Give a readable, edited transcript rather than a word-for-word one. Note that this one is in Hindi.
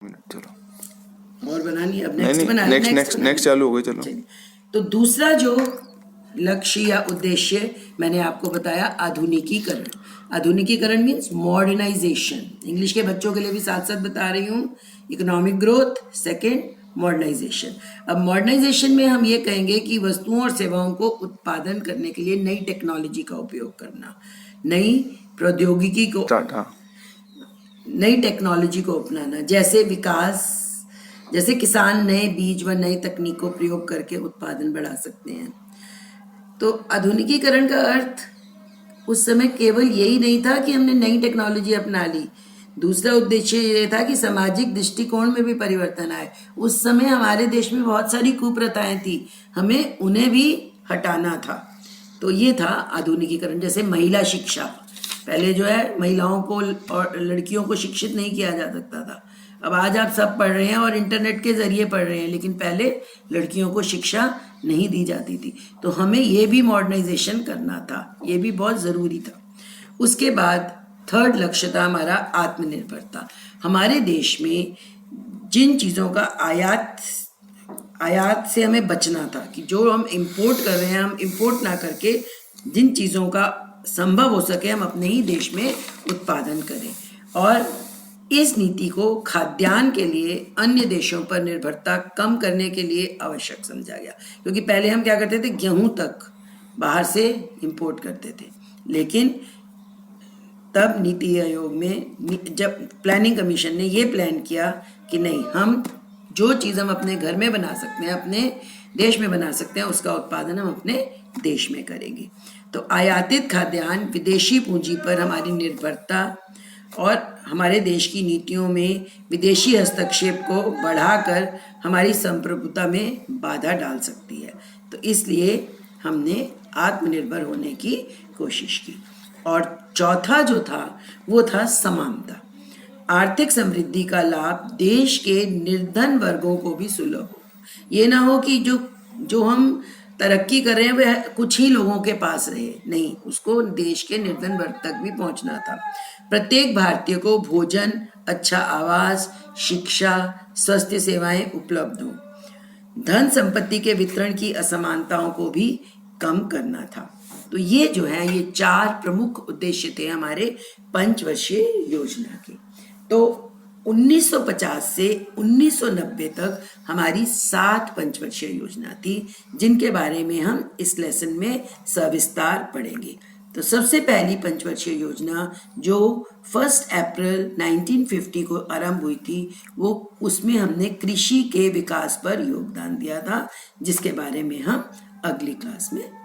चलो और बनानी, अब नहीं नेक्स्ट नहीं, बना नेक्स्ट चालू हो गई। चलो चलिए। तो दूसरा जो लक्ष्य या उद्देश्य मैंने आपको बताया, आधुनिकीकरण। आधुनिकीकरण मीन्स मॉडर्नाइजेशन। इंग्लिश के बच्चों के लिए भी साथ साथ बता रही हूँ। Economic growth, second modernisation. अब मॉडर्नाइजेशन में हम ये कहेंगे कि वस्तुओं और सेवाओं को उत्पादन करने के लिए नई टेक्नोलॉजी का उपयोग करना, नई प्रौद्योगिकी को, स्टार्ट। हाँ नई टेक्नोलॉजी को अपनाना। जैसे विकास, जैसे किसान नए बीज व नई तकनीक को प्रयोग करके उत्पादन बढ़ा सकते हैं। तो आधुनिकीकरण का अर्थ उस समय केवल यही नहीं था कि हमने नई टेक्नोलॉजी अपना ली। दूसरा उद्देश्य ये था कि सामाजिक दृष्टिकोण में भी परिवर्तन आए। उस समय हमारे देश में बहुत सारी कुप्रथाएं थी, हमें उन्हें भी हटाना था। तो ये था आधुनिकीकरण। जैसे महिला शिक्षा, पहले जो है महिलाओं को और लड़कियों को शिक्षित नहीं किया जा सकता था। अब आज आप सब पढ़ रहे हैं और इंटरनेट के जरिए पढ़ रहे हैं, लेकिन पहले लड़कियों को शिक्षा नहीं दी जाती थी। तो हमें ये भी मॉडर्नाइजेशन करना था, ये भी बहुत ज़रूरी था। उसके बाद थर्ड लक्ष्य था हमारा आत्मनिर्भरता। हमारे देश में जिन चीज़ों का आयात से हमें बचना था, कि जो हम इंपोर्ट कर रहे हैं हम इंपोर्ट ना करके जिन चीज़ों का संभव हो सके हम अपने ही देश में उत्पादन करें। और इस नीति को खाद्यान्न के लिए अन्य देशों पर निर्भरता कम करने के लिए आवश्यक समझा गया। क्योंकि पहले हम क्या करते थे, गेहूं तक बाहर से इंपोर्ट करते थे, लेकिन तब नीति आयोग में जब प्लानिंग कमीशन ने ये प्लान किया कि नहीं, हम जो चीज़ हम अपने घर में बना सकते हैं, अपने देश में बना सकते हैं, उसका उत्पादन हम अपने देश में करेंगे। तो आयातित खाद्यान्न, विदेशी पूंजी पर हमारी निर्भरता और हमारे देश की नीतियों में विदेशी हस्तक्षेप को बढ़ाकर हमारी संप्रभुता में बाधा डाल सकती है। तो इसलिए हमने आत्मनिर्भर होने की कोशिश की। और चौथा जो था वो था समानता। आर्थिक समृद्धि का लाभ देश के निर्धन वर्गों को भी सुलभ हो। ये ना हो कि जो हम तरक्की कर रहे हैं वह कुछ ही लोगों के पास रहे, नहीं, उसको देश के निर्धन वर्ग तक भी पहुंचना था। प्रत्येक भारतीय को भोजन, अच्छा आवास, शिक्षा, स्वास्थ्य सेवाएं उपलब्ध हो। धन संपत्ति के वितरण की असमानताओं को भी कम करना था। तो ये जो है, ये 4 प्रमुख उद्देश्य थे हमारे पंचवर्षीय योजना के। तो 1950 से 1990 तक हमारी 7 पंचवर्षीय योजना थी, जिनके बारे में हम इस लेसन में सविस्तार पढ़ेंगे। तो सबसे पहली पंचवर्षीय योजना जो 1 अप्रैल 1950 को आरंभ हुई थी, वो उसमें हमने कृषि के विकास पर योगदान दिया था, जिसके बारे में हम अगली क्लास में